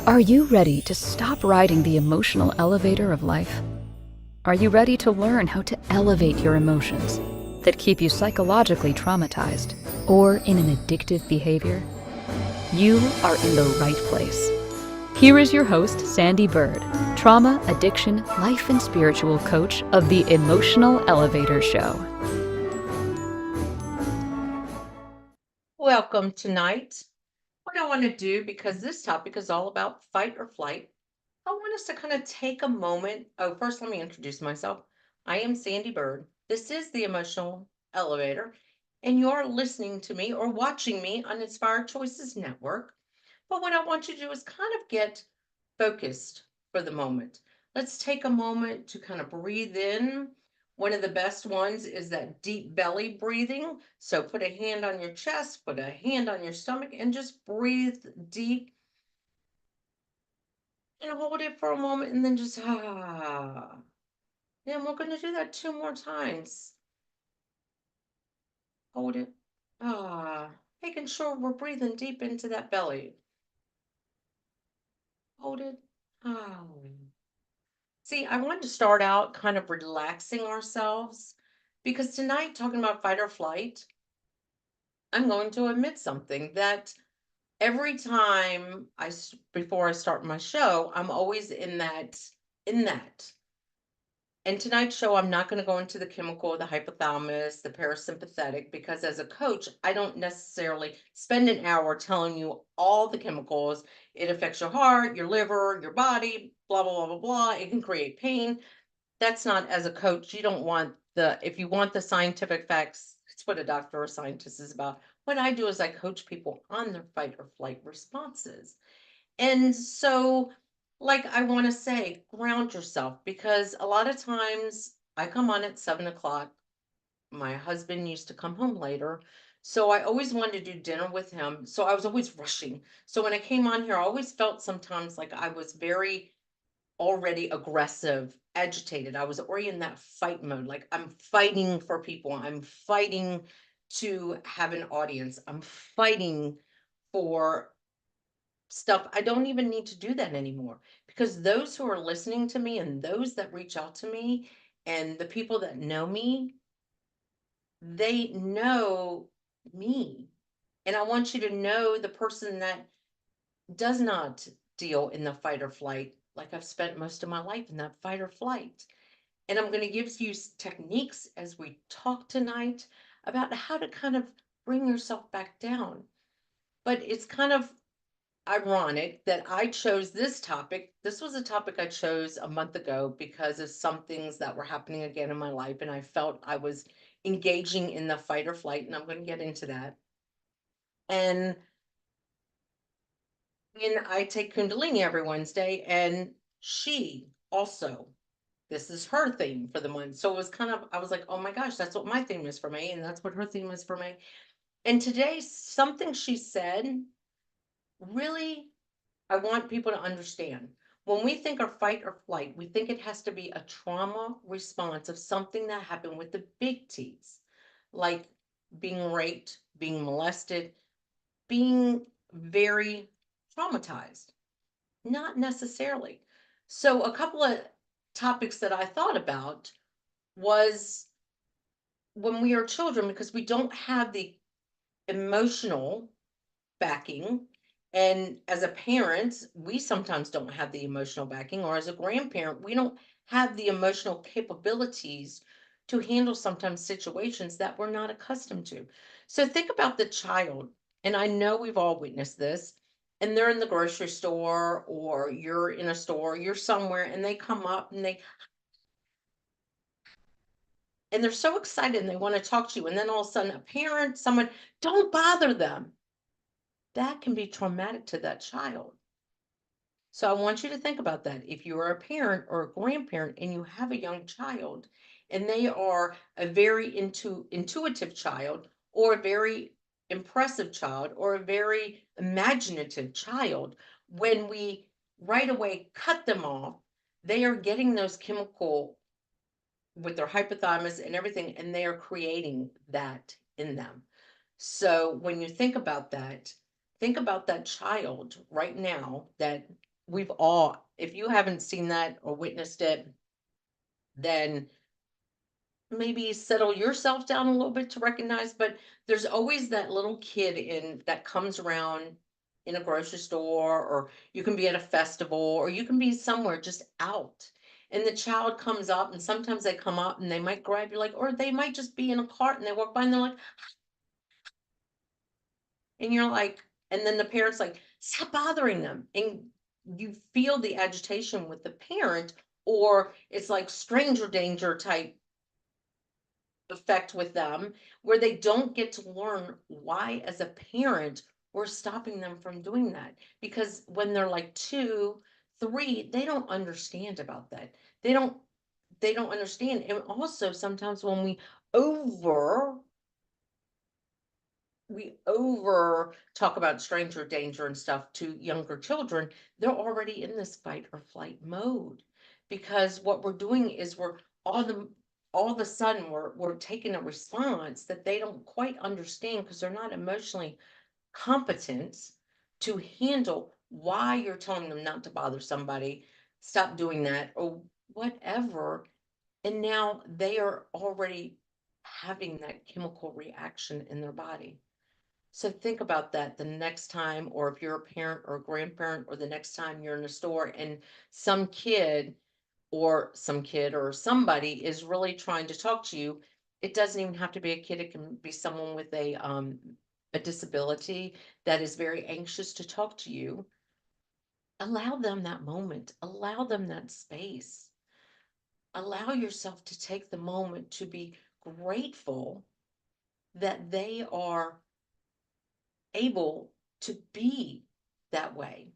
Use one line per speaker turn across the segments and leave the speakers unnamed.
Are you ready to stop riding the emotional elevator of life? Are you ready to learn how to elevate your emotions that keep you psychologically traumatized or in an addictive behavior? You are in the right place. Here is your host, Sandee Byrd, trauma, addiction, life, and spiritual coach of the Emotional Elevator Show.
Welcome tonight. What I want to do, because this topic is all about fight or flight, I want us to kind of take a moment. Oh, first, let me introduce myself. I am Sandee Byrd. This is the Emotional Elevator, and you're listening to me or watching me on Inspired Choices Network. But what I want you to do is kind of get focused for the moment. Let's take a moment to kind of breathe in. One of the best ones is that deep belly breathing. So put a hand on your chest, put a hand on your stomach, and just breathe deep and hold it for a moment and then just And we're going to do that 2 more times. Hold it. Making sure we're breathing deep into that belly. Hold it. Ah. See, I wanted to start out kind of relaxing ourselves because tonight, talking about fight or flight, I'm going to admit something that every time before I start my show, I'm always in that. And tonight's show, I'm not going to go into the chemical, the hypothalamus, the parasympathetic, because as a coach, I don't necessarily spend an hour telling you all the chemicals. It affects your heart, your liver, your body, blah, blah, blah, blah, blah. It can create pain. That's not, as a coach, you don't want if you want the scientific facts, it's what a doctor or scientist is about. What I do is I coach people on their fight or flight responses. And so, like, I want to say, ground yourself, because a lot of times I come on at 7 o'clock. My husband used to come home later. So I always wanted to do dinner with him. So I was always rushing. So when I came on here, I always felt sometimes like I was very already aggressive, agitated. I was already in that fight mode. Like, I'm fighting for people. I'm fighting to have an audience. I'm fighting for stuff. I don't even need to do that anymore, because those who are listening to me and those that reach out to me and the people that know me, they know me. And I want you to know the person that does not deal in the fight or flight. Like, I've spent most of my life in that fight or flight. And I'm going to give you techniques as we talk tonight about how to kind of bring yourself back down. But it's kind of ironic that I chose this topic. This was a topic I chose a month ago because of some things that were happening again in my life. And I felt I was engaging in the fight or flight. And I'm going to get into that. And I take Kundalini every Wednesday, and she also, this is her theme for the month. So it was kind of, I was like, oh my gosh, that's what my theme is for me. And that's what her theme is for me. And today, something she said really, I want people to understand. When we think of fight or flight, we think it has to be a trauma response of something that happened with the big T's, like being raped, being molested, being very traumatized. Not necessarily. So, a couple of topics that I thought about was when we are children, because we don't have the emotional backing. And as a parent, we sometimes don't have the emotional backing, or as a grandparent, we don't have the emotional capabilities to handle sometimes situations that we're not accustomed to. So think about the child, and I know we've all witnessed this, and they're in the grocery store, or you're in a store, you're somewhere, and they come up and they're so excited and they want to talk to you, and then all of a sudden a parent, someone, don't bother them. That can be traumatic to that child. So I want you to think about that. If you are a parent or a grandparent and you have a young child and they are a very intuitive child, or a very impressive child, or a very imaginative child, when we right away cut them off, they are getting those chemical with their hypothalamus and everything, and they are creating that in them. So when you think about that child right now that we've all, if you haven't seen that or witnessed it, then maybe settle yourself down a little bit to recognize, but there's always that little kid in that comes around in a grocery store, or you can be at a festival, or you can be somewhere just out. And the child comes up, and sometimes they come up and they might grab you, like, or they might just be in a cart and they walk by and they're like, and you're like, and then the parent's like, stop bothering them. And you feel the agitation with the parent, or it's like stranger danger type effect with them, where they don't get to learn why, as a parent, we're stopping them from doing that. Because when they're like 2, 3, they don't understand about that. They don't they don't understand. And also sometimes when we over talk about stranger danger and stuff to younger children, they're already in this fight or flight mode. Because what we're doing is all of a sudden we're taking a response that they don't quite understand, because they're not emotionally competent to handle why you're telling them not to bother somebody, stop doing that, or whatever. And now they are already having that chemical reaction in their body. So think about that the next time, or if you're a parent or a grandparent, or the next time you're in a store and some kid or somebody is really trying to talk to you. It doesn't even have to be a kid. It can be someone with a disability that is very anxious to talk to you. Allow them that moment. Allow them that space. Allow yourself to take the moment to be grateful that they are able to be that way.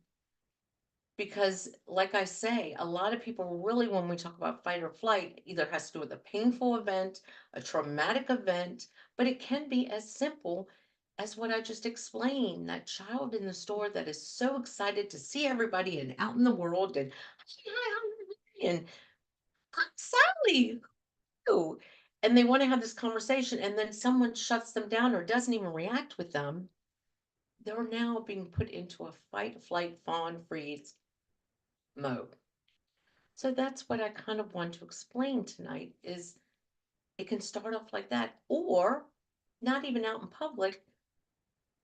Because, like I say, a lot of people really, when we talk about fight or flight, either has to do with a painful event, a traumatic event, but it can be as simple as what I just explained. That child in the store that is so excited to see everybody and out in the world, and I'm Sally, who? And they want to have this conversation, and then someone shuts them down or doesn't even react with them. They're now being put into a fight, flight, fawn, freeze mode. So that's what I kind of want to explain tonight, is it can start off like that, or not even out in public.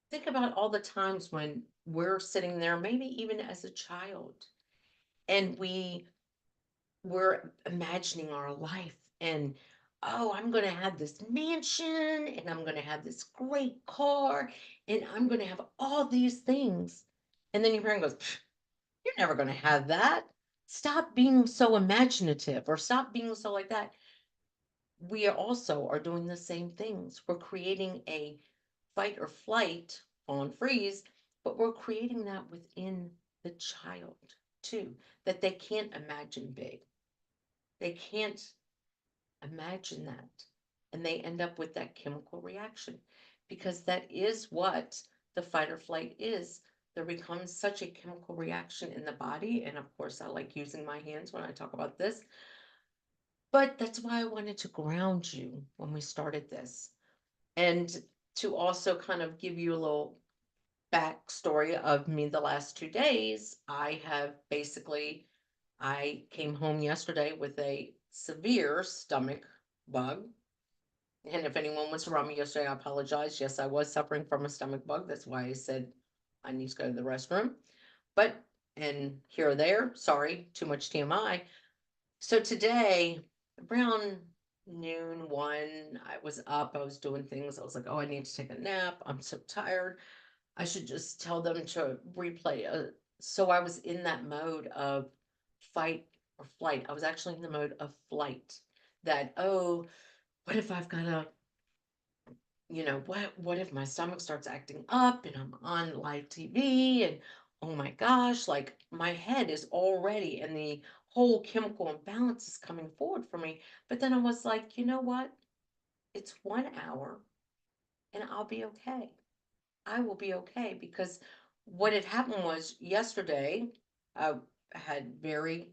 Think about all the times when we're sitting there, maybe even as a child, and we're imagining our life, and oh, I'm going to have this mansion, and I'm going to have this great car, and I'm going to have all these things. And then your parent goes, you're never going to have that. Stop being so imaginative, or stop being so like that. We also are doing the same things. We're creating a fight or flight on freeze, but we're creating that within the child too, that they can't imagine big. They can't imagine that. And they end up with that chemical reaction, because that is what the fight or flight is. There becomes such a chemical reaction in the body. And of course, I like using my hands when I talk about this. But that's why I wanted to ground you when we started this. And to also kind of give you a little backstory of me the last 2 days, I came home yesterday with a severe stomach bug. And if anyone was around me yesterday, I apologize. Yes, I was suffering from a stomach bug. That's why I said I need to go to the restroom. But, and here or there, sorry, too much TMI. So today, around noon, 1, I was up, I was doing things. I was like, oh, I need to take a nap. I'm so tired. I should just tell them to replay. So I was in that mode of fight or flight. I was actually in the mode of flight. That, oh, what if I've got to, what if my stomach starts acting up and I'm on live TV, and oh my gosh, like my head is already, and the whole chemical imbalance is coming forward for me. But then I was like, you know what? It's 1 hour and I'll be okay. I will be okay, because what had happened was yesterday I had very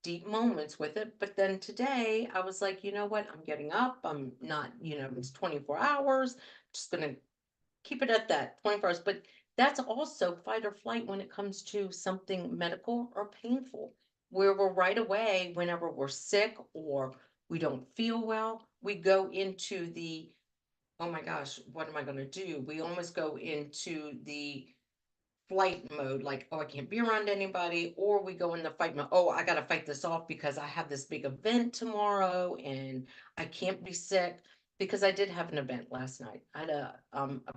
deep moments with it, but then today I was like, you know what? I'm getting up. I'm not, it's 24 hours. Just gonna keep it at that 24 hours. But That's also fight or flight when it comes to something medical or painful, where we're right away, whenever we're sick or we don't feel well, we go into the, oh my gosh, what am I going to do? We almost go into the flight mode, like, oh, I can't be around anybody, or we go in the fight mode, oh, I got to fight this off because I have this big event tomorrow and I can't be sick. Because I did have an event last night. I had a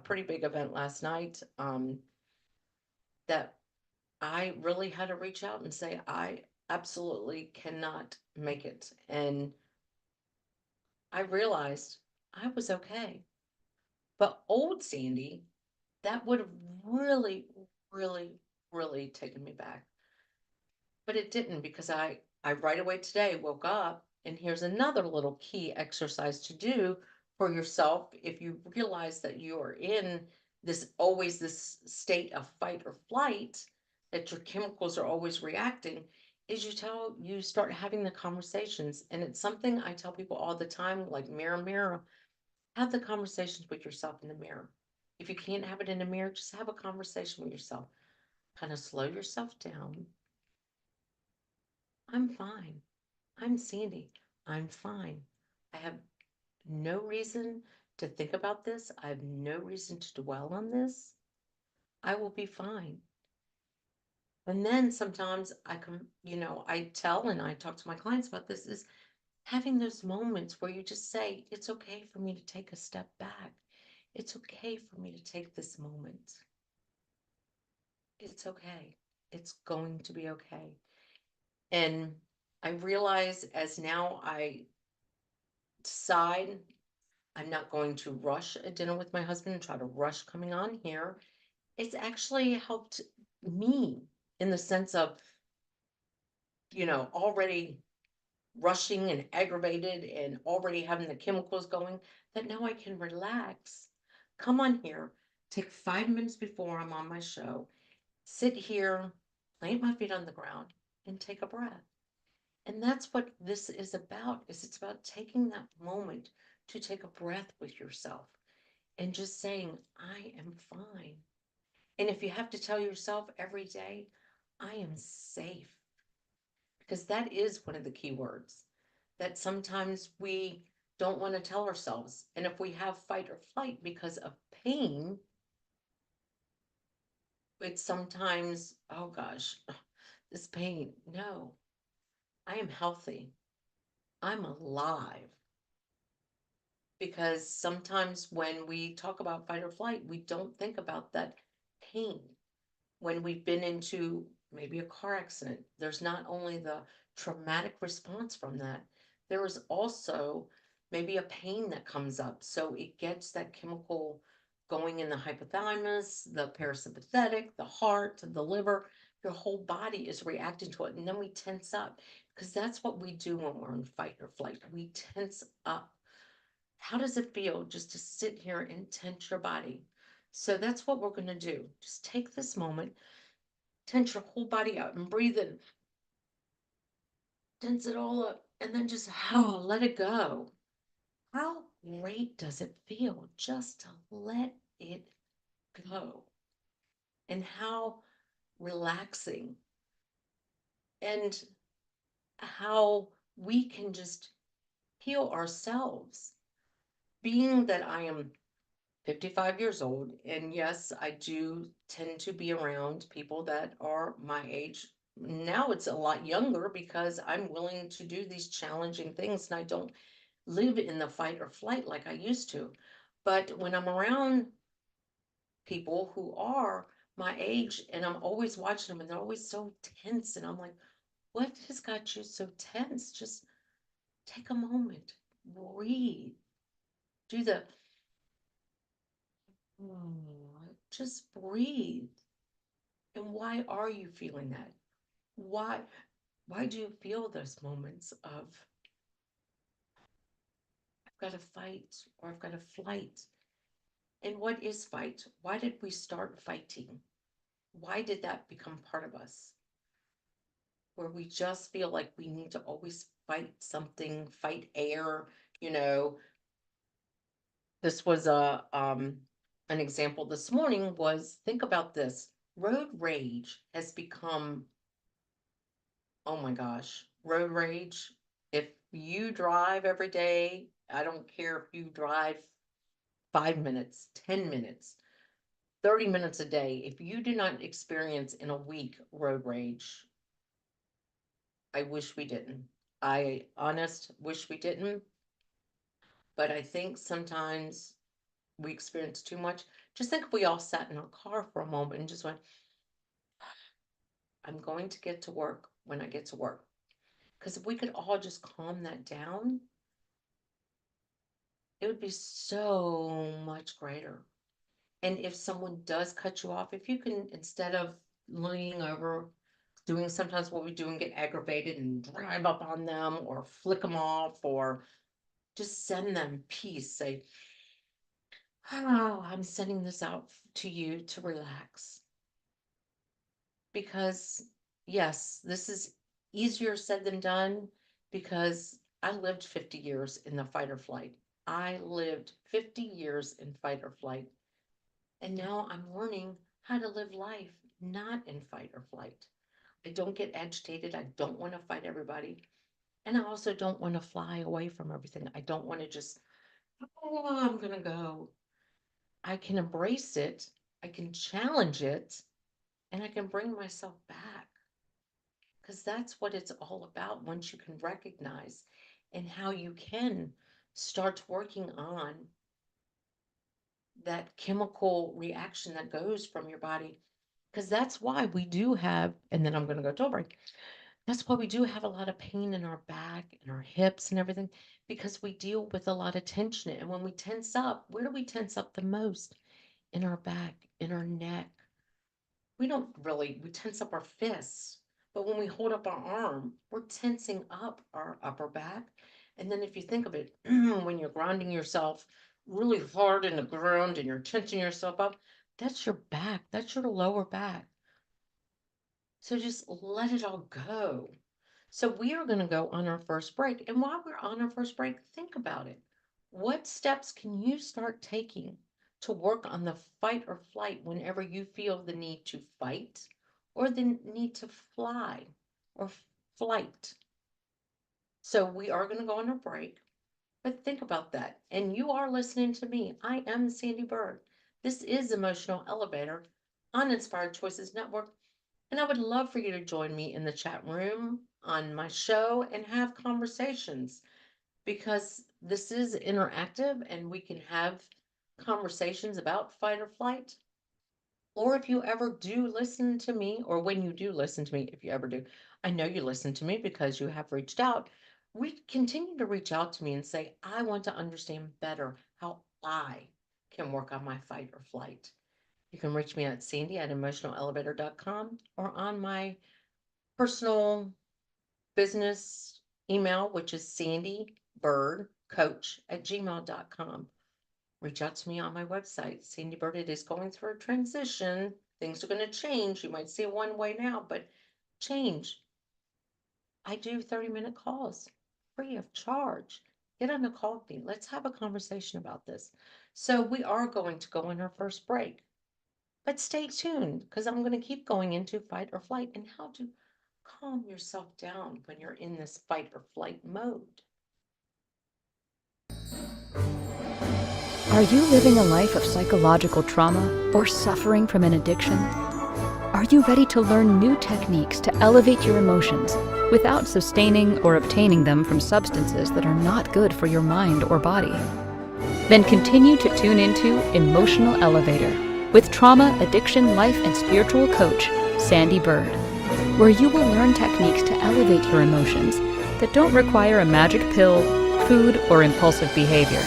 pretty big event last night, that I really had to reach out and say, I absolutely cannot make it. And I realized I was okay. But old Sandy, that would have really, really, really taken me back. But it didn't, because I right away today woke up, and here's another little key exercise to do for yourself if you realize that you are in this always this state of fight or flight, that your chemicals are always reacting, is you start having the conversations. And it's something I tell people all the time, like, mirror mirror, have the conversations with yourself in the mirror. If you can't have it in the mirror, just have a conversation with yourself. Kind of slow yourself down. I'm fine. I'm Sandy. I'm fine. I have no reason to think about this. I have no reason to dwell on this. I will be fine. And then sometimes I come, I tell and I talk to my clients about this, is having those moments where you just say, it's okay for me to take a step back. It's okay for me to take this moment. It's okay. It's going to be okay. And I realize, as now I decide I'm not going to rush a dinner with my husband and try to rush coming on here, it's actually helped me, in the sense of, already rushing and aggravated and already having the chemicals going, that now I can relax, come on here, take 5 minutes before I'm on my show, sit here, plant my feet on the ground, and take a breath. And that's what this is about, is it's about taking that moment to take a breath with yourself and just saying, I am fine. And if you have to tell yourself every day, I am safe, because that is one of the key words that sometimes we don't want to tell ourselves. And if we have fight or flight because of pain, it's sometimes, oh gosh, this pain. No, I am healthy. I'm alive. Because sometimes when we talk about fight or flight, we don't think about that pain. When we've been into maybe a car accident, there's not only the traumatic response from that, there is also maybe a pain that comes up. So it gets that chemical going in the hypothalamus, the parasympathetic, the heart, the liver. Your whole body is reacting to it. And then we tense up, because that's what we do when we're in fight or flight. We tense up. How does it feel just to sit here and tense your body? So that's what we're going to do. Just take this moment, tense your whole body out, and breathe in, tense it all up, and then just let it go. How great does it feel just to let it go? And how relaxing, and how we can just heal ourselves. Being that I am 55 years old, and yes, I do tend to be around people that are my age. Now it's a lot younger, because I'm willing to do these challenging things and I don't live in the fight or flight like I used to. But when I'm around people who are my age, and I'm always watching them and they're always so tense, and I'm like, what has got you so tense? Just take a moment, breathe, do the, just breathe. And why are you feeling that? Why why do you feel those moments of, I've got to fight or I've got to flight? And what is fight? Why did we start fighting? Why did that become part of us? Where we just feel like we need to always fight something, fight air, you know. This was a an example this morning was, think about this. Road rage has become, oh my gosh, road rage. If you drive every day, I don't care if you drive 5 minutes, 10 minutes, 30 minutes a day, if you do not experience in a week road rage, I wish we didn't. I honest wish we didn't, but I think sometimes we experience too much. Just think if we all sat in our car for a moment and just went, I'm going to get to work when I get to work. Because if we could all just calm that down, it would be so much greater. And if someone does cut you off, if you can, instead of leaning over, doing sometimes what we do and get aggravated and drive up on them or flick them off or just send them peace. Say, oh, I'm sending this out to you to relax. Because, yes, this is easier said than done because I lived 50 years in the fight or flight. I lived 50 years in fight or flight. And now I'm learning how to live life not in fight or flight. I don't get agitated. I don't want to fight everybody. And I also don't want to fly away from everything. I don't want to just, oh, I'm going to go. I can embrace it. I can challenge it. And I can bring myself back. Because that's what it's all about once you can recognize and how you can start working on that chemical reaction that goes from your body. Because that's why we do have, and then I'm going to go to a break. That's why we do have a lot of pain in our back and our hips and everything, because we deal with a lot of tension. And when we tense up, where do we tense up the most? In our back, in our neck. We tense up our fists, but when we hold up our arm, we're tensing up our upper back. And then if you think of it, when you're grounding yourself really hard in the ground and you're tensing yourself up, that's your back, that's your lower back. So just let it all go. So we are going to go on our first break. And while we're on our first break, think about it. What steps can you start taking to work on the fight or flight whenever you feel the need to fight or the need to fly or flight? So we are going to go on a break, but think about that. And you are listening to me. I am Sandee Byrd. This is Emotional Elevator on Inspired Choices Network. And I would love for you to join me in the chat room on my show and have conversations, because this is interactive and we can have conversations about fight or flight. Or if you ever do listen to me, or when you do listen to me, if you ever do, I know you listen to me because you have reached out. Continue to reach out to me and say, I want to understand better how I can work on my fight or flight. You can reach me at Sandee@emotionalelevator.com or on my personal business email, which is sandeebirdcoach@gmail.com. Reach out to me on my website, Sandee Byrd. It is going through a transition. Things are going to change. You might see it one way now, but change. I do 30-minute calls free of charge. Get on a call with me. Let's have a conversation about this. So we are going to go on our first break. But stay tuned, because I'm going to keep going into fight or flight and how to calm yourself down when you're in this fight or flight mode.
Are you living a life of psychological trauma or suffering from an addiction? Are you ready to learn new techniques to elevate your emotions without sustaining or obtaining them from substances that are not good for your mind or body? Then continue to tune into Emotional Elevator with trauma, addiction, life, and spiritual coach, Sandee Byrd, where you will learn techniques to elevate your emotions that don't require a magic pill, food, or impulsive behavior.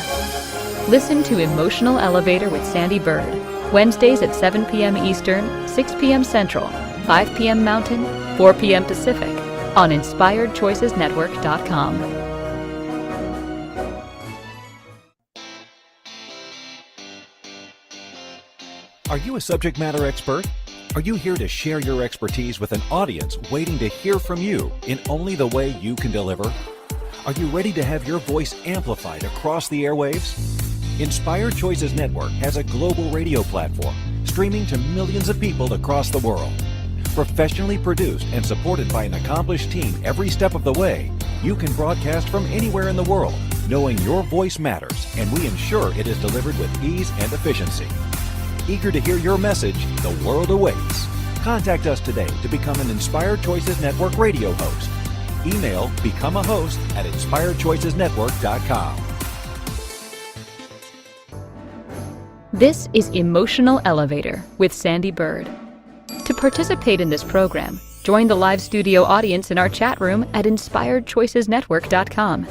Listen to Emotional Elevator with Sandee Byrd, Wednesdays at 7 p.m. Eastern, 6 p.m. Central, 5 p.m. Mountain, 4 p.m. Pacific, on InspiredChoicesNetwork.com.
Are you a subject matter expert? Are you here to share your expertise with an audience waiting to hear from you in only the way you can deliver? Are you ready to have your voice amplified across the airwaves? Inspired Choices Network has a global radio platform streaming to millions of people across the world. Professionally produced and supported by an accomplished team every step of the way, you can broadcast from anywhere in the world, knowing your voice matters, and we ensure it is delivered with ease and efficiency. Eager to hear your message, the world awaits. Contact us today to become an Inspired Choices Network radio host. Email become a host at inspiredchoicesnetwork.com.
This is Emotional Elevator with Sandee Byrd. To participate in this program, join the live studio audience in our chat room at inspiredchoicesnetwork.com.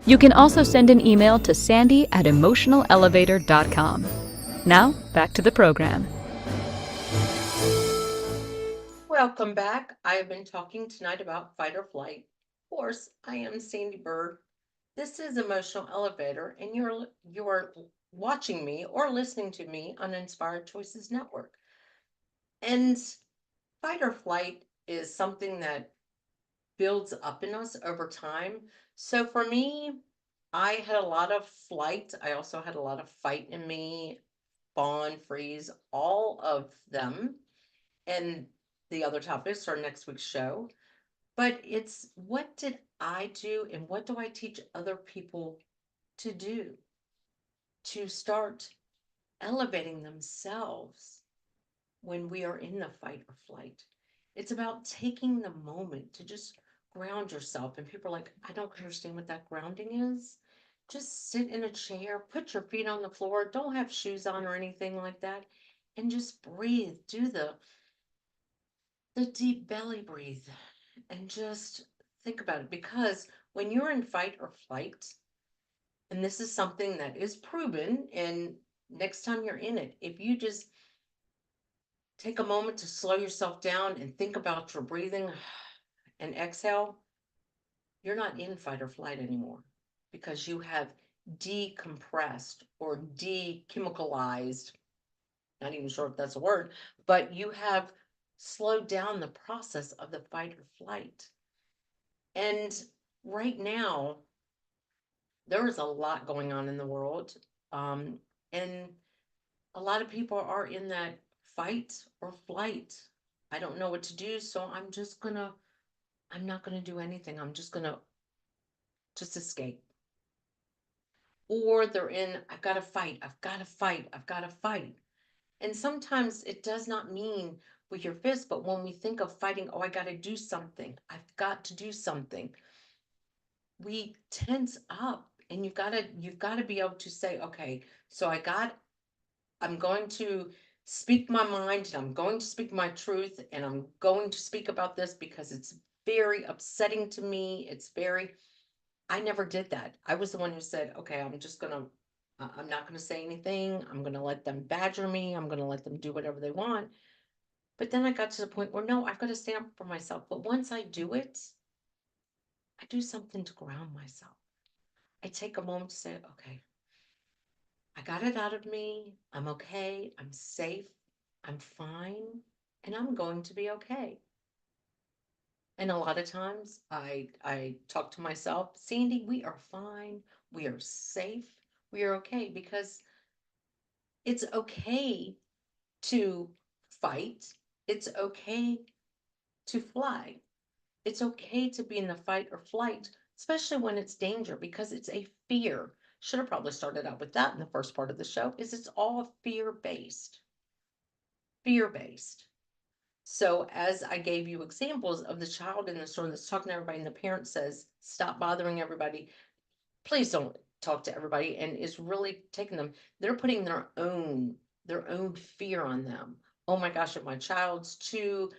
You can also send an email to sandy@emotionalelevator.com. Now, back to the program.
Welcome back. I have been talking tonight about fight or flight. Of course, I am Sandee Byrd. This is Emotional Elevator, and you're watching me or listening to me on Inspired Choices Network. And fight or flight is something that builds up in us over time. So for me, I had a lot of flight. I also had a lot of fight in me, fawn, freeze, all of them. And the other topics are next week's show. But it's what did I do and what do I teach other people to do to start elevating themselves when we are in the fight or flight? It's about taking the moment to just ground yourself. And people are like, I don't understand what that grounding is. Just sit in a chair, put your feet on the floor, don't have shoes on or anything like that, and just breathe. Do the deep belly breathe and just think about it. Because when you're in fight or flight, and this is something that is proven, and next time you're in it, if you just take a moment to slow yourself down and think about your breathing and exhale, you're not in fight or flight anymore because you have decompressed or dechemicalized. Not even sure if that's a word, but you have slowed down the process of the fight or flight. And right now, there is a lot going on in the world. And a lot of people are in that fight or flight. I don't know what to do, so I'm not gonna do anything. I'm just gonna just escape. Or they're in, I've got to fight, I've got to fight, I've got to fight. And sometimes it does not mean with your fist, but when we think of fighting, oh, I got to do something, I've got to do something, we tense up. And you've got to be able to say, okay, so I'm going to speak my mind and I'm going to speak my truth and I'm going to speak about this because it's very upsetting to me. I never did that. I was the one who said, okay, I'm not gonna say anything. I'm gonna let them badger me. I'm gonna let them do whatever they want. But then I got to the point where no, I've got to stand up for myself. But once I do it, I do something to ground myself. I take a moment to say, okay, I got it out of me. I'm okay. I'm safe. I'm fine. And I'm going to be okay. And a lot of times I talk to myself, Sandee, we are fine. We are safe. We are okay because it's okay to fight. It's okay to fly. It's okay to be in the fight or flight, especially when it's danger because it's a fear. Should have probably started out with that in the first part of the show, is it's all fear-based. Fear-based. So as I gave you examples of the child in the store that's talking to everybody and the parent says, stop bothering everybody. Please don't talk to everybody. And is really taking them, they're putting their own fear on them. Oh my gosh, if my child's too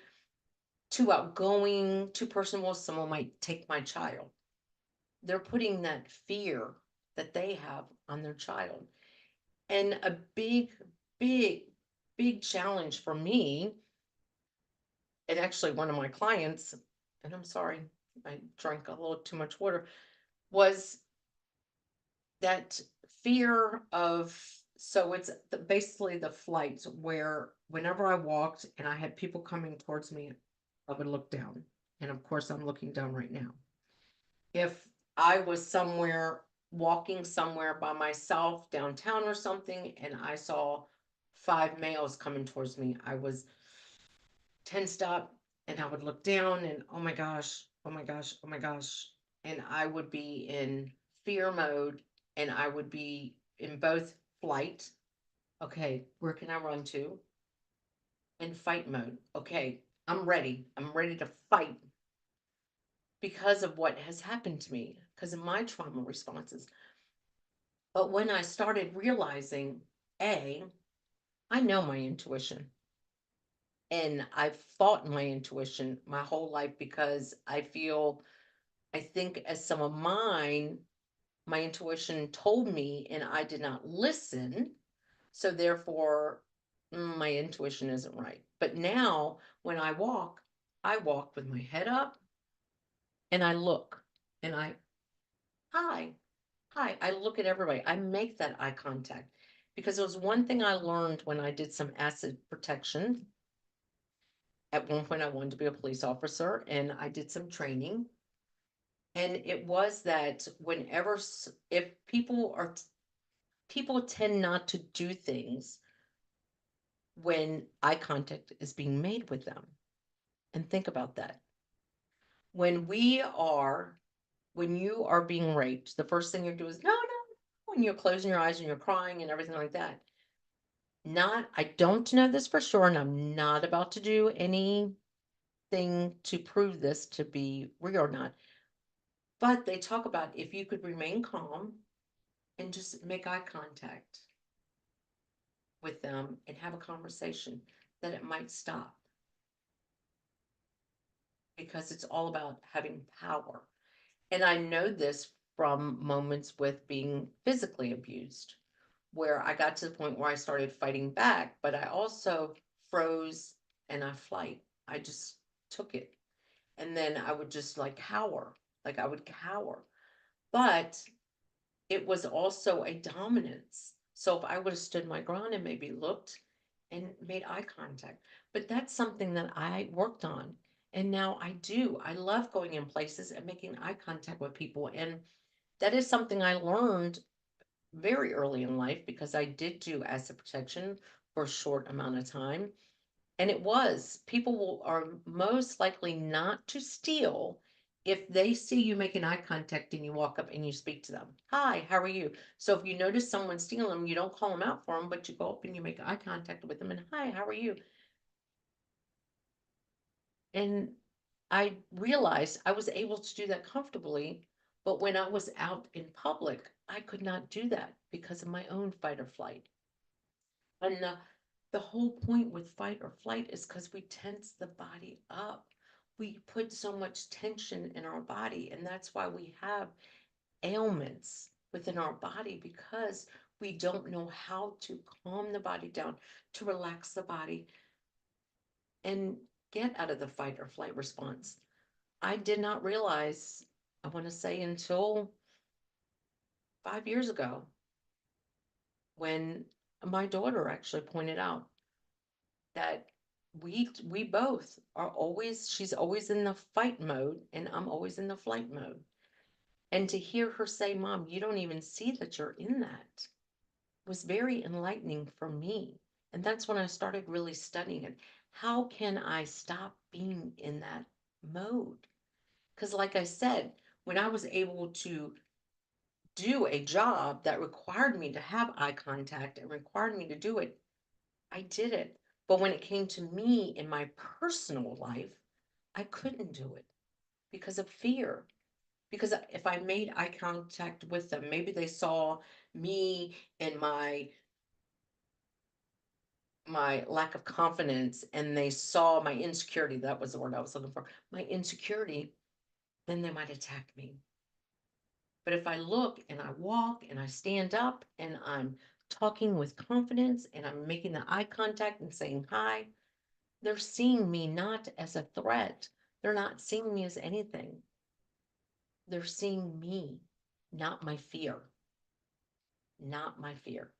outgoing, too personal, someone might take my child. They're putting that fear that they have on their child. And a big, big, big challenge for me, and actually one of my clients, and I'm sorry, I drank a little too much water, was that fear of, so it's basically the flight where whenever I walked and I had people coming towards me, I would look down. And of course, I'm looking down right now. If I was somewhere walking somewhere by myself downtown or something, and I saw 5 males coming towards me. I was tensed up, and I would look down and, oh my gosh, oh my gosh, oh my gosh. And I would be in fear mode, and I would be in both flight. Okay, where can I run to? And fight mode. Okay, I'm ready. I'm ready to fight because of what has happened to me, because of my trauma responses. But when I started realizing, A, I know my intuition. And I've fought my intuition my whole life because I think as some of mine, my intuition told me and I did not listen. So therefore, my intuition isn't right. But now when I walk with my head up and I look and hi, hi. I look at everybody. I make that eye contact because it was one thing I learned when I did some acid protection. At one point, I wanted to be a police officer and I did some training. And it was that if people tend not to do things when eye contact is being made with them. And think about that. When we are, when you are being raped, the first thing you do is, no, no, when you're closing your eyes and you're crying and everything like that. I don't know this for sure, and I'm not about to do anything to prove this to be real or not. But they talk about if you could remain calm and just make eye contact with them and have a conversation, that it might stop. Because it's all about having power. And I know this from moments with being physically abused, where I got to the point where I started fighting back, but I also froze and I flight. I just took it. And then I would just like cower, like I would cower. But it was also a dominance. So if I would have stood my ground and maybe looked and made eye contact, but that's something that I worked on. And now I do. I love going in places and making eye contact with people. And that is something I learned very early in life because I did do asset protection for a short amount of time. And people are most likely not to steal if they see you making eye contact and you walk up and you speak to them. Hi, how are you? So if you notice someone stealing them, you don't call them out for them, but you go up and you make eye contact with them and, hi, how are you? And I realized I was able to do that comfortably, but when I was out in public, I could not do that because of my own fight or flight. And the whole point with fight or flight is because we tense the body up. We put so much tension in our body, and that's why we have ailments within our body because we don't know how to calm the body down, to relax the body, and get out of the fight or flight response. I did not realize, I want to say until 5 years ago, when my daughter actually pointed out that we both are always she's always in the fight mode and I'm always in the flight mode. And to hear her say, Mom, you don't even see that you're in that was very enlightening for me. And that's when I started really studying it. How can I stop being in that mode? Because, like I said, when I was able to do a job that required me to have eye contact and required me to do it, I did it. But when it came to me in my personal life, I couldn't do it because of fear. Because if I made eye contact with them, maybe they saw me and my lack of confidence and they saw my insecurity. That was the word I was looking for. My insecurity, then they might attack me. But if I look and I walk and I stand up and I'm talking with confidence and I'm making the eye contact and saying hi, they're seeing me not as a threat. They're not seeing me as anything. They're seeing me, not my fear, not my fear.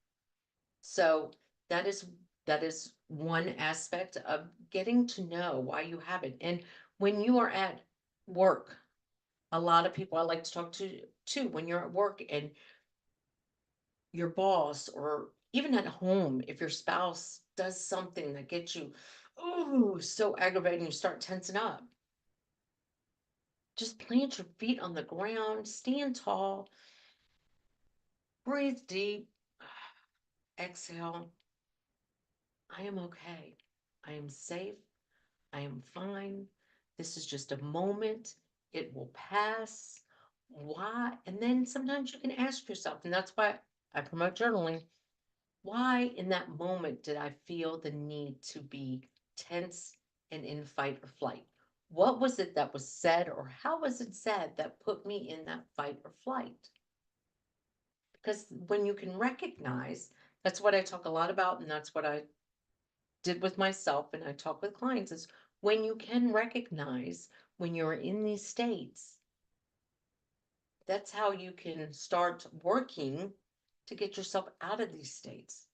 So that is that is one aspect of getting to know why you have it. And when you are at work, a lot of people I like to talk to too when you're at work and your boss, or even at home, if your spouse does something that gets you, oh, so aggravating, you start tensing up. Just plant your feet on the ground, stand tall, breathe deep, exhale. I am okay. I am safe. I am fine. This is just a moment. It will pass. Why? And then sometimes you can ask yourself, and that's why I promote journaling. Why in that moment did I feel the need to be tense and in fight or flight? What was it that was said, or how was it said, that put me in that fight or flight? Because when you can recognize, that's what I talk a lot about, and that's what I did with myself and I talk with clients, is when you can recognize when you're in these states, that's how you can start working to get yourself out of these states.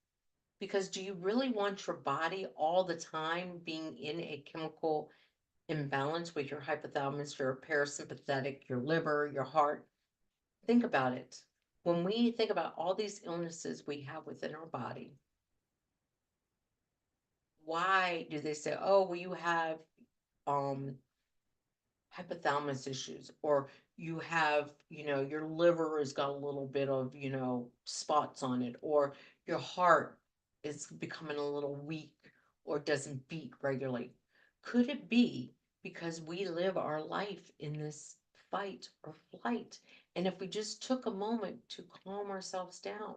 Because do you really want your body all the time being in a chemical imbalance with your hypothalamus, your parasympathetic, your liver, your heart? Think about it. When we think about all these illnesses we have within our body, why do they say, oh, well, you have um hypothalamus issues, or you have, your liver has got a little bit of, spots on it, or your heart is becoming a little weak or doesn't beat regularly? Could it be because we live our life in this fight or flight? And if we just took a moment to calm ourselves down,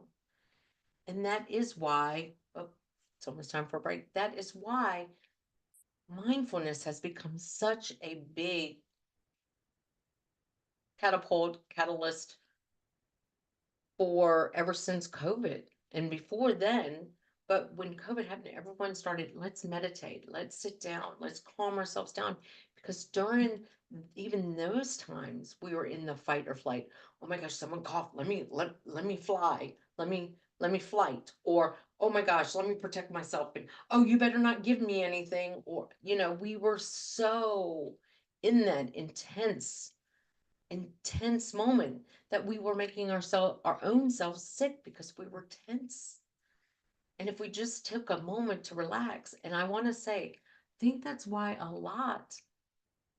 and that is why, oh, it's almost time for a break. That is why mindfulness has become such a big catalyst for ever since COVID and before then. But when COVID happened, everyone started, let's meditate, let's sit down, let's calm ourselves down. Because during even those times, we were in the fight or flight. Oh my gosh, someone coughed. Let me fly. Let me flight. Or, oh my gosh, let me protect myself. And oh, you better not give me anything. Or, we were so in that intense moment that we were making our own selves sick because we were tense. And if we just took a moment to relax, and I want to say, I think that's why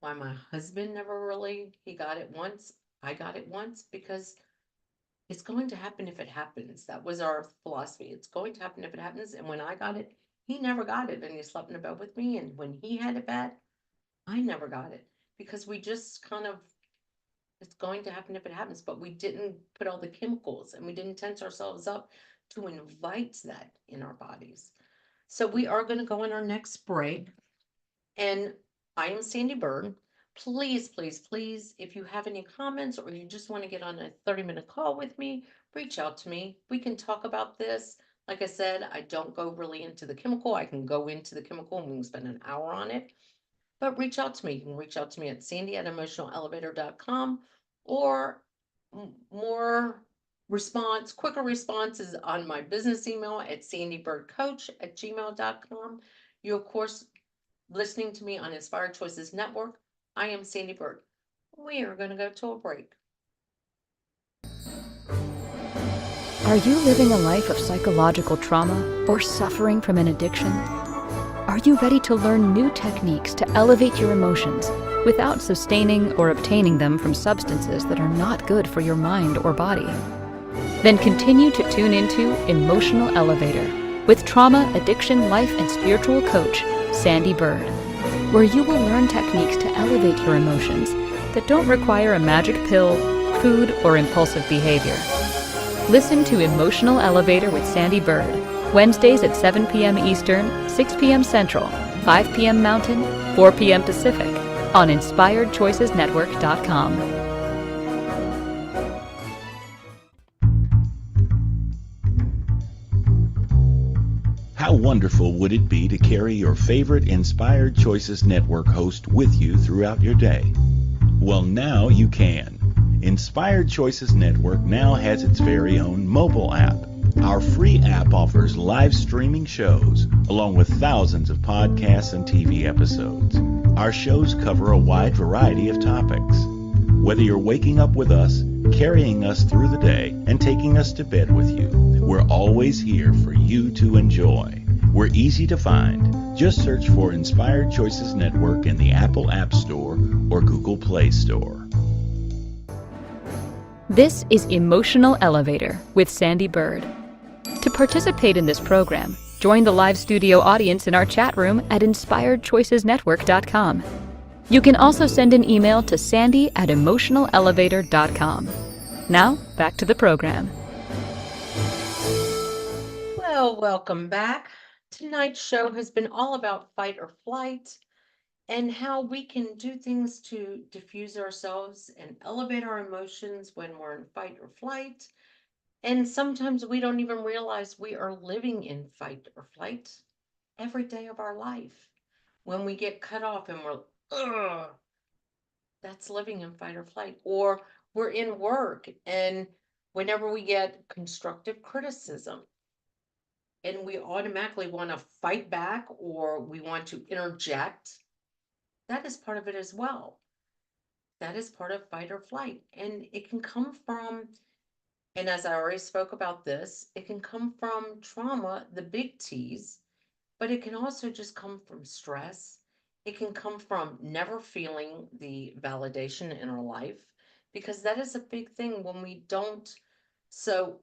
my husband never really, he got it once, I got it once, because it's going to happen if it happens. That was our philosophy. It's going to happen if it happens. And when I got it, he never got it, and he slept in a bed with me. And when he had it bad, I never got it, because we just kind of, it's going to happen if it happens, but we didn't put all the chemicals and we didn't tense ourselves up to invite that in our bodies. So we are going to go on our next break. And I am Sandee Byrd. Please, please, please, if you have any comments or you just want to get on a 30-minute call with me, reach out to me. We can talk about this. Like I said, I don't go really into the chemical. I can go into the chemical and we can spend an hour on it. But reach out to me. You can reach out to me at Sandee@emotionalelevator.com, or quicker responses on my business email at sandeebirdcoach@gmail.com. You, of course, listening to me on Inspired Choices Network. I am Sandee Byrd. We are going to go to a break.
Are you living a life of psychological trauma or suffering from an addiction? Are you ready to learn new techniques to elevate your emotions without sustaining or obtaining them from substances that are not good for your mind or body? Then continue to tune into Emotional Elevator with trauma, addiction, life, and spiritual coach, Sandee Byrd, where you will learn techniques to elevate your emotions that don't require a magic pill, food, or impulsive behavior. Listen to Emotional Elevator with Sandee Byrd, Wednesdays at 7 p.m. Eastern, 6 p.m. Central, 5 p.m. Mountain, 4 p.m. Pacific, on InspiredChoicesNetwork.com.
How wonderful would it be to carry your favorite Inspired Choices Network host with you throughout your day? Well, now you can. Inspired Choices Network now has its very own mobile app. Our free app offers live streaming shows, along with thousands of podcasts and TV episodes. Our shows cover a wide variety of topics. Whether you're waking up with us, carrying us through the day, and taking us to bed with you, we're always here for you to enjoy. We're easy to find. Just search for Inspired Choices Network in the Apple App Store or Google Play Store.
This is Emotional Elevator with Sandee Byrd. To participate in this program, join the live studio audience in our chat room at inspiredchoicesnetwork.com. You can also send an email to sandy@emotionalelevator.com. Now, back to the program.
Well, welcome back. Tonight's show has been all about fight or flight and how we can do things to diffuse ourselves and elevate our emotions when we're in fight or flight. And sometimes we don't even realize we are living in fight or flight every day of our life. When we get cut off and we're, ugh, that's living in fight or flight. Or we're in work and whenever we get constructive criticism and we automatically want to fight back or we want to interject, that is part of it as well. That is part of fight or flight. And it can come from, and as I already spoke about this, it can come from trauma, the big T's, but it can also just come from stress. It can come from never feeling the validation in our life, because that is a big thing when we don't. So,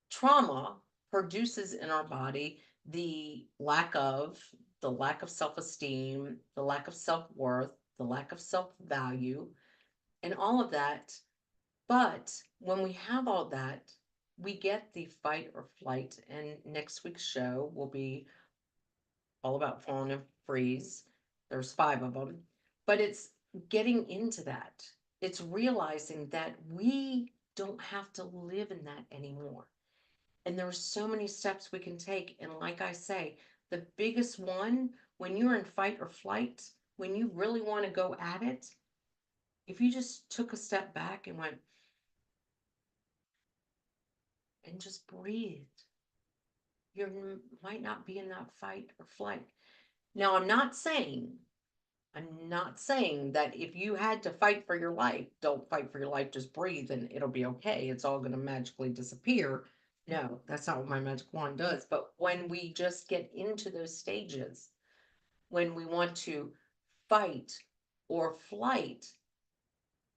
trauma produces in our body the lack of self-esteem, the lack of self-worth, the lack of self-value, and all of that. But when we have all that, we get the fight or flight. And next week's show will be all about fawn and freeze. There's 5 of them, but it's getting into that. It's realizing that we don't have to live in that anymore. And there's so many steps we can take. And like I say, the biggest one, when you're in fight or flight, when you really want to go at it, if you just took a step back and went and just breathed, you might not be in that fight or flight. Now, I'm not saying that if you had to fight for your life, don't fight for your life, just breathe and it'll be okay. It's all going to magically disappear. No, that's not what my magic wand does. But when we just get into those stages, when we want to fight or flight,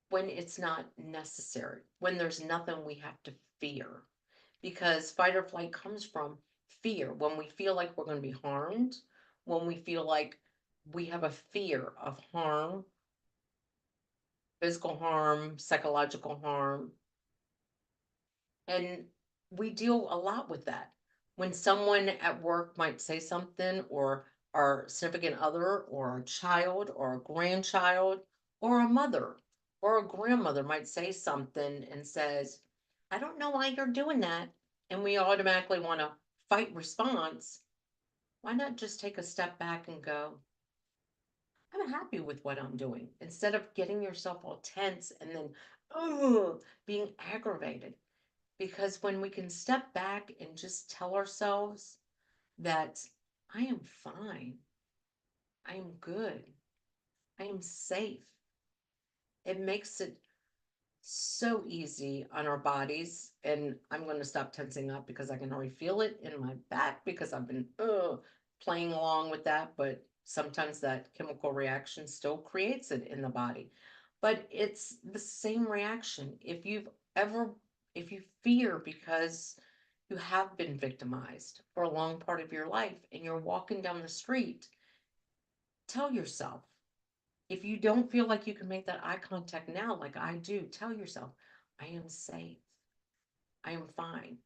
when it's not necessary, when there's nothing we have to fear, because fight or flight comes from fear. When we feel like we're going to be harmed, when we feel like we have a fear of harm, physical harm, psychological harm, and we deal a lot with that. When someone at work might say something, or our significant other, or a child, or a grandchild, or a mother, or a grandmother might say something and says, I don't know why you're doing that. And we automatically want to fight response. Why not just take a step back and go, I'm happy with what I'm doing, instead of getting yourself all tense and then, being aggravated. Because when we can step back and just tell ourselves that I am fine, I am good, I am safe, it makes it so easy on our bodies. And I'm going to stop tensing up because I can already feel it in my back because I've been playing along with that. But sometimes that chemical reaction still creates it in the body. But it's the same reaction. If you fear because you have been victimized for a long part of your life and you're walking down the street, tell yourself, if you don't feel like you can make that eye contact now, like I do, tell yourself, I am safe. I am fine.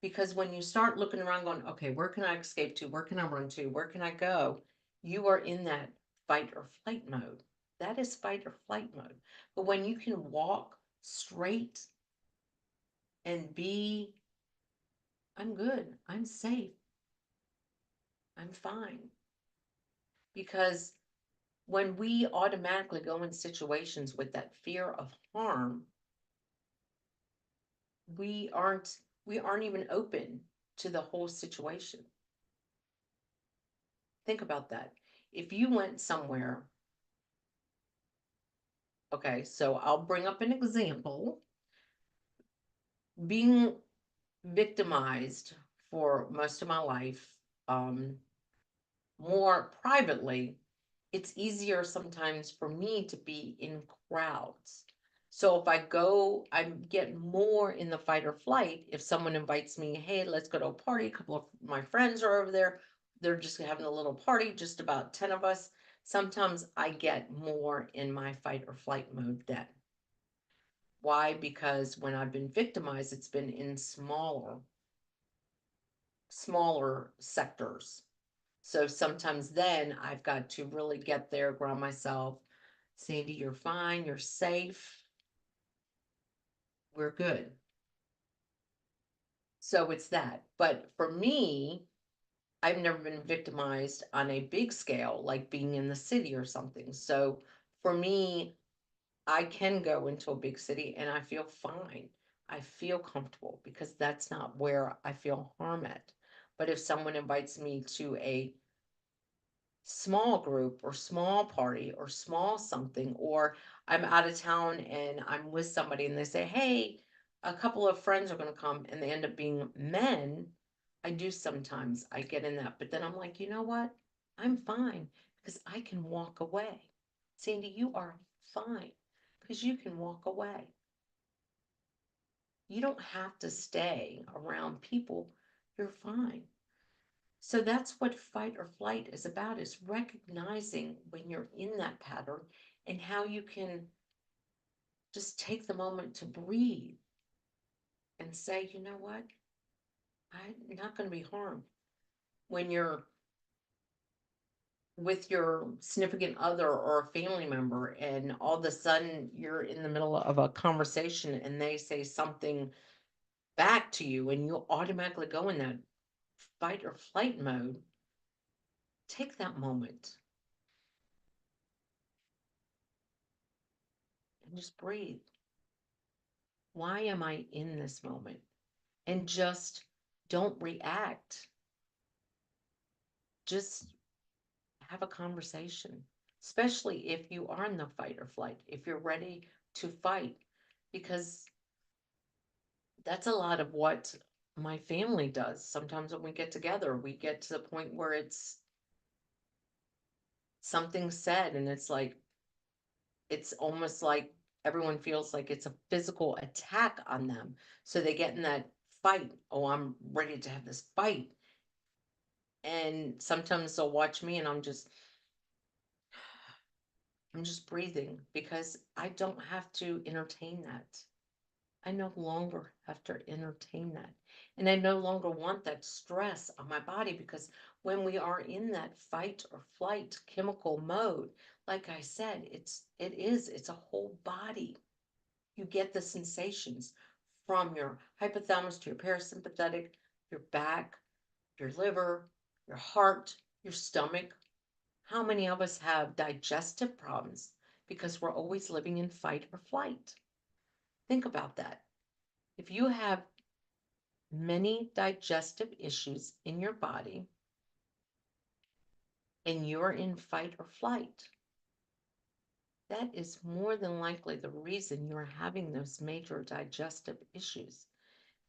Because when you start looking around going, okay, where can I escape to? Where can I run to? Where can I go? You are in that fight or flight mode. That is fight or flight mode. But when you can walk straight and be, I'm good, I'm safe, I'm fine. Because when we automatically go in situations with that fear of harm, we aren't we aren't even open to the whole situation. Think about that. If you went somewhere Okay, so I'll bring up an example. Being victimized for most of my life, um, more privately, it's easier sometimes for me to be in crowds. So if I go, I get more in the fight or flight. If someone invites me, hey, let's go to a party, a couple of my friends are over there, they're just having a little party, just about 10 of us. Sometimes I get more in my fight or flight mode then. Why? Because when I've been victimized, it's been in smaller sectors. So sometimes then I've got to really get there, ground myself. Sandee, you're fine, you're safe, we're good. So it's that. But for me, I've never been victimized on a big scale, like being in the city or something. So for me, I can go into a big city and I feel fine. I feel comfortable because that's not where I feel harm at. But if someone invites me to a small group or small party or small something, or I'm out of town and I'm with somebody and they say, hey, a couple of friends are going to come, and they end up being men. I do sometimes, I get in that, but then I'm like, you know what? I'm fine because I can walk away. Sandee, you are fine because you can walk away. You don't have to stay around people. You're fine. So that's what fight or flight is about, is recognizing when you're in that pattern and how you can just take the moment to breathe and say, you know what? I'm not going to be harmed. When you're with your significant other or a family member and all of a sudden you're in the middle of a conversation and they say something back to you and you automatically go in that fight or flight mode, take that moment and just breathe. Why am I in this moment? And just don't react. Just have a conversation, especially if you are in the fight or flight, if you're ready to fight, because that's a lot of what my family does. Sometimes when we get together, we get to the point where it's something said, and it's almost like everyone feels like it's a physical attack on them. So they get in that fight. Oh, I'm ready to have this fight. And sometimes they'll watch me and I'm just breathing because I don't have to entertain that. I no longer have to entertain that. And I no longer want that stress on my body, because when we are in that fight or flight chemical mode, like I said, it's a whole body. You get the sensations from your hypothalamus to your parasympathetic, your back, your liver, your heart, your stomach. How many of us have digestive problems because we're always living in fight or flight? Think about that. If you have many digestive issues in your body and you're in fight or flight, that is more than likely the reason you're having those major digestive issues,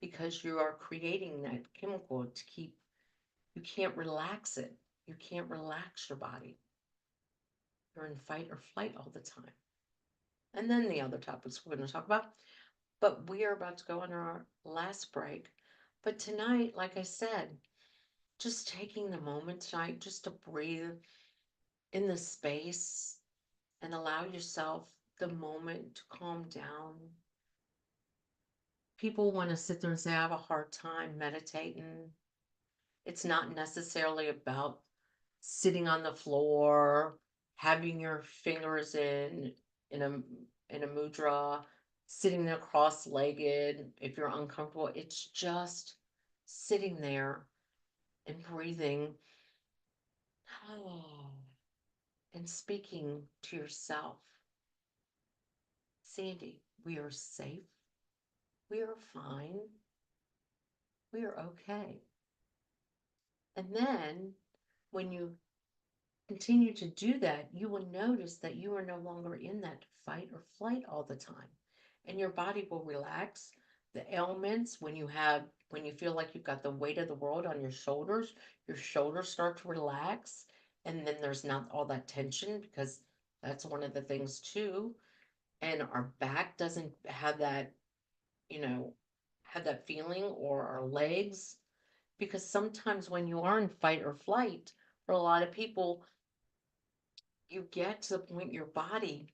because you are creating that chemical to keep, you can't relax it. You can't relax your body. You're in fight or flight all the time. And then the other topics we're going to talk about. But we are about to go on our last break. But tonight, like I said, just taking the moment tonight just to breathe in the space and allow yourself the moment to calm down. People want to sit there and say, I have a hard time meditating. It's not necessarily about sitting on the floor, having your fingers in a in a mudra, sitting there cross-legged if you're uncomfortable. It's just sitting there and breathing and speaking to yourself. Sandee, we are safe. We are fine. We are okay. And then when you continue to do that, you will notice that you are no longer in that fight or flight all the time. And your body will relax. The ailments, when you feel like you've got the weight of the world on your shoulders start to relax. And then there's not all that tension because that's one of the things too. And our back doesn't have that, you know, have that feeling, or our legs. Because sometimes when you are in fight or flight, for a lot of people, you get to the point your body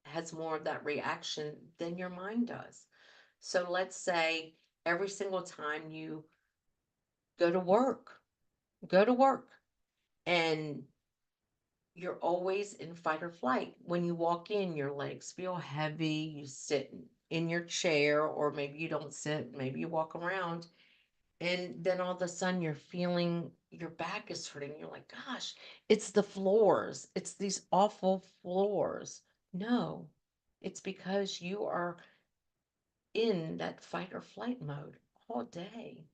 has more of that reaction than your mind does. So let's say every single time you go to work, go to work, and you're always in fight or flight. When you walk in, your legs feel heavy, you sit in your chair, or maybe you don't sit, maybe you walk around, and then all of a sudden you're feeling your back is hurting. You're like, gosh, it's the floors. It's these awful floors. No, it's because you are in that fight or flight mode all day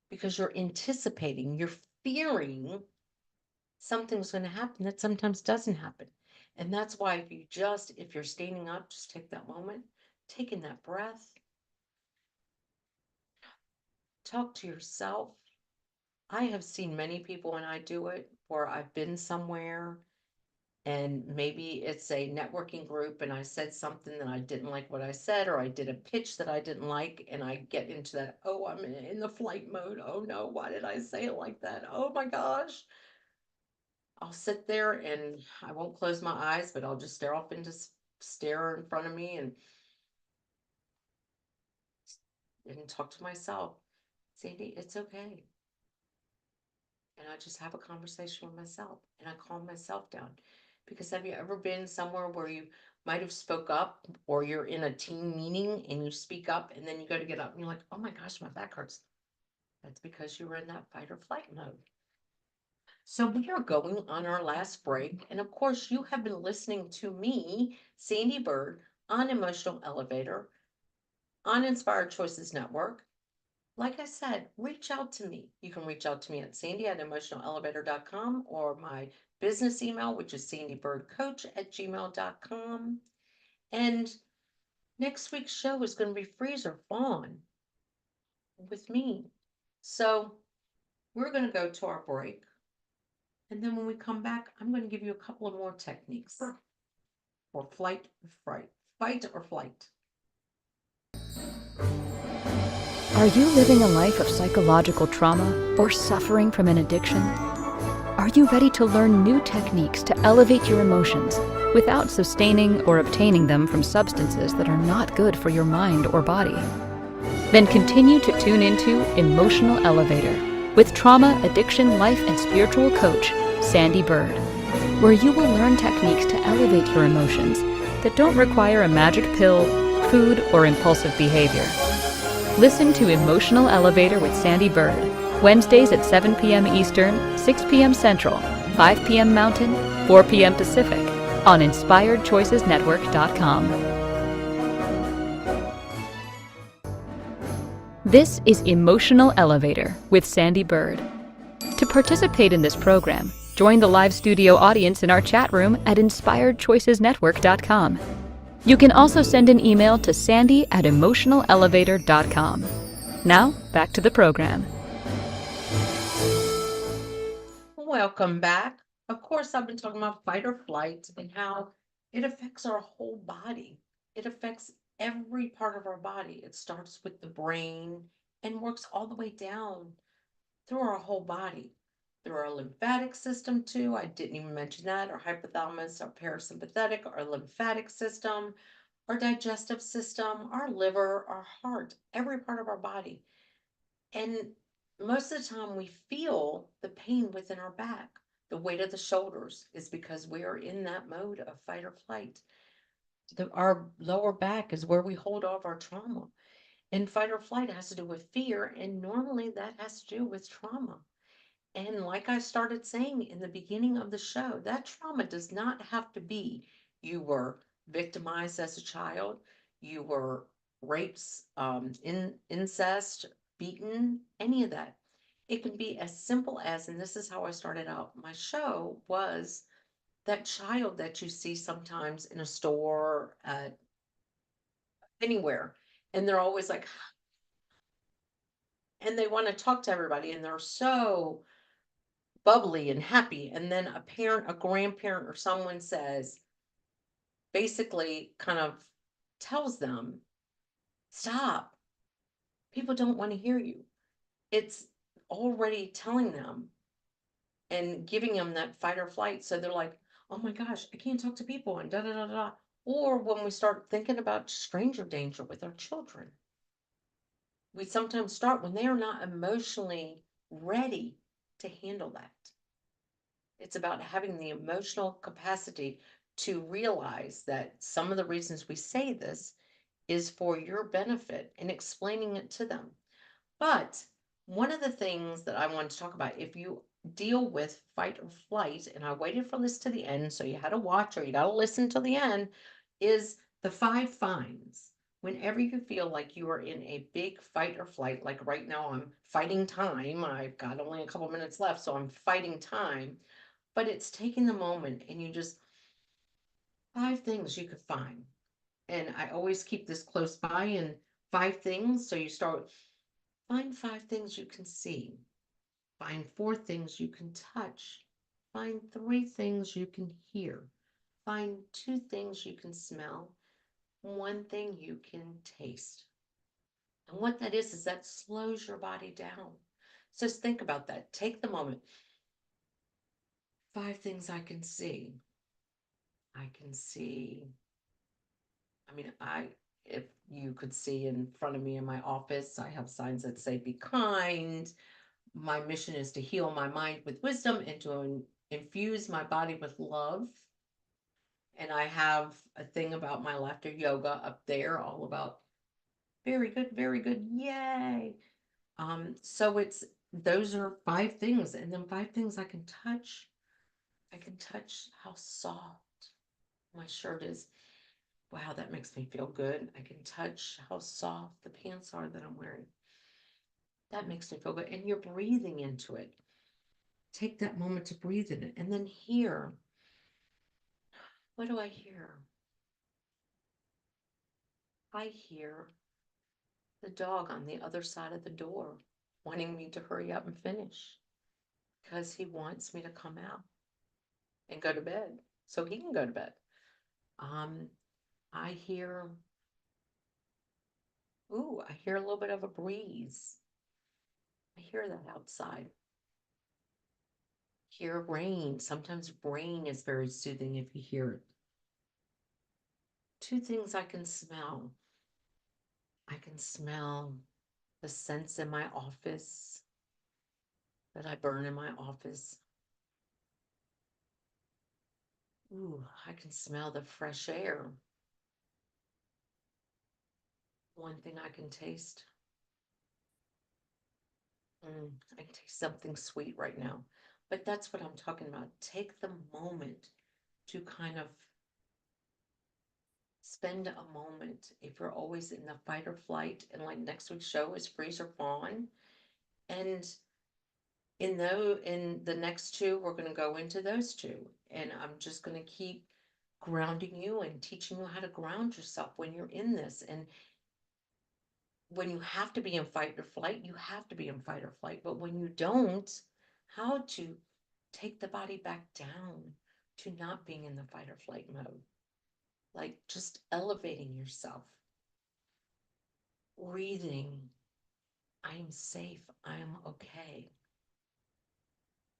because you're anticipating, you're fearing something's going to happen that sometimes doesn't happen. And that's why if you're standing up, just take that moment, taking that breath, talk to yourself. I have seen many people when I do it where I've been somewhere and maybe it's a networking group and I said something that I didn't like what I said, or I did a pitch that I didn't like, and I get into that, oh, I'm in the flight mode. Oh no, why did I say it like that? Oh my gosh. I'll sit there and I won't close my eyes, but I'll just stare in front of me and talk to myself. Sandee, it's okay. And I just have a conversation with myself and I calm myself down. Because have you ever been somewhere where you might have spoke up, or you're in a team meeting and you speak up and then you go to get up and you're like, oh my gosh, my back hurts. That's because you were in that fight or flight mode. So we are going on our last break. And of course, you have been listening to me, Sandee Byrd, on Emotional Elevator, on Inspired Choices Network. Like I said, reach out to me. You can reach out to me at sandy@emotionalelevator.com, or my business email, which is sandeebirdcoach@gmail.com. And next week's show is going to be Freeze or Fawn with me. So we're going to go to our break. And then when we come back, I'm going to give you a couple of more techniques for fight or flight.
Are you living a life of psychological trauma or suffering from an addiction? Are you ready to learn new techniques to elevate your emotions without sustaining or obtaining them from substances that are not good for your mind or body? Then continue to tune into Emotional Elevator with trauma, addiction, life, and spiritual coach, Sandee Byrd, where you will learn techniques to elevate your emotions that don't require a magic pill, food, or impulsive behavior. Listen to Emotional Elevator with Sandee Byrd, Wednesdays at 7 p.m. Eastern, 6 p.m. Central, 5 p.m. Mountain, 4 p.m. Pacific, on InspiredChoicesNetwork.com. This is Emotional Elevator with Sandee Byrd. To participate in this program, join the live studio audience in our chat room at InspiredChoicesNetwork.com. You can also send an email to sandy@emotionalelevator.com. Now, back to the program.
Welcome back. Of course, I've been talking about fight or flight and how it affects our whole body. It affects every part of our body. It starts with the brain and works all the way down through our whole body, through our lymphatic system, too. I didn't even mention that. Our hypothalamus, our parasympathetic, our lymphatic system, our digestive system, our liver, our heart, every part of our body. And most of the time, we feel the pain within our back. The weight of the shoulders is because we are in that mode of fight or flight. Our lower back is where we hold all of our trauma. And fight or flight has to do with fear, and normally that has to do with trauma. And like I started saying in the beginning of the show, that trauma does not have to be you were victimized as a child, you were raped, incest, beaten, any of that. It can be as simple as, and this is how I started out my show, was that child that you see sometimes in a store, anywhere, and they're always like, and they want to talk to everybody, and they're so bubbly and happy. And then a parent, a grandparent, or someone says, basically, kind of tells them, stop. People don't want to hear you. It's already telling them and giving them that fight or flight. So they're like, oh my gosh, I can't talk to people and da da da da. Or when we start thinking about stranger danger with our children, we sometimes start when they are not emotionally ready to handle that. It's about having the emotional capacity to realize that some of the reasons we say this is for your benefit and explaining it to them. But one of the things that I want to talk about, if you deal with fight or flight, and I waited for this to the end, so you had to watch or you got to listen to the end, is the 5 fines. Whenever you feel like you are in a big fight or flight, like right now I'm fighting time, I've got only a couple minutes left, so I'm fighting time, but it's taking the moment and you just, 5 things you could find. And I always keep this close by, and 5 things. So you start, find 5 things you can see, find 4 things you can touch, find 3 things you can hear, find 2 things you can smell, 1 thing you can taste. And what that is that slows your body down. So just think about that. Take the moment. 5 things I can see. I can see, I mean, if you could see in front of me in my office, I have signs that say, be kind. My mission is to heal my mind with wisdom and to infuse my body with love. And I have a thing about my laughter yoga up there, all about very good, yay. So it's, those are 5 things, and then 5 things I can touch. I can touch how soft my shirt is. Wow, that makes me feel good. I can touch how soft the pants are that I'm wearing. That makes me feel good. And you're breathing into it. Take that moment to breathe in it. And then hear. What do I hear? I hear the dog on the other side of the door wanting me to hurry up and finish because he wants me to come out and go to bed so he can go to bed. I hear, I hear a little bit of a breeze. I hear that outside. Hear rain. Sometimes rain is very soothing if you hear it. 2 things I can smell. I can smell the scents in my office that I burn in my office. Ooh, I can smell the fresh air. 1 thing I can taste. I can taste something sweet right now. But that's what I'm talking about. Take the moment to kind of spend a moment. If you're always in the fight or flight, and like next week's show is freeze or fawn, and in the next 2, we're going to go into those 2, and I'm just going to keep grounding you and teaching you how to ground yourself when you're in this. And when you have to be in fight or flight, you have to be in fight or flight. But when you don't, how to take the body back down to not being in the fight or flight mode. Like just elevating yourself. Breathing. I am safe. I am okay.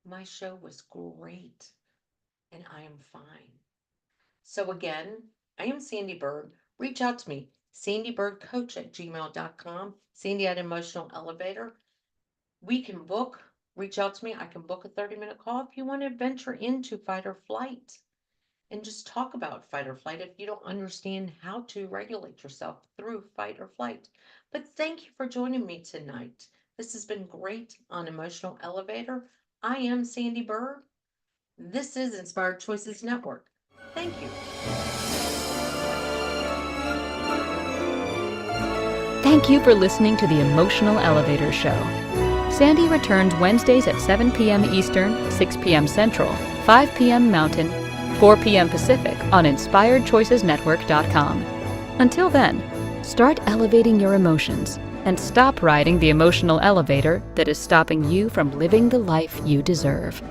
My show was great and I am fine. So again, I am Sandee Byrd. Reach out to me, sandeebirdcoach@gmail.com, Sandee at Emotional Elevator. We can book, reach out to me. I can book a 30-minute call if you want to venture into fight or flight and just talk about fight or flight if you don't understand how to regulate yourself through fight or flight. But thank you for joining me tonight. This has been great on Emotional Elevator. I am Sandee Byrd. This is Inspired Choices Network. Thank you.
Thank you for listening to the Emotional Elevator Show. Sandee returns Wednesdays at 7 p.m. Eastern, 6 p.m. Central, 5 p.m. Mountain, 4 p.m. Pacific on InspiredChoicesNetwork.com. Until then, start elevating your emotions and stop riding the emotional elevator that is stopping you from living the life you deserve.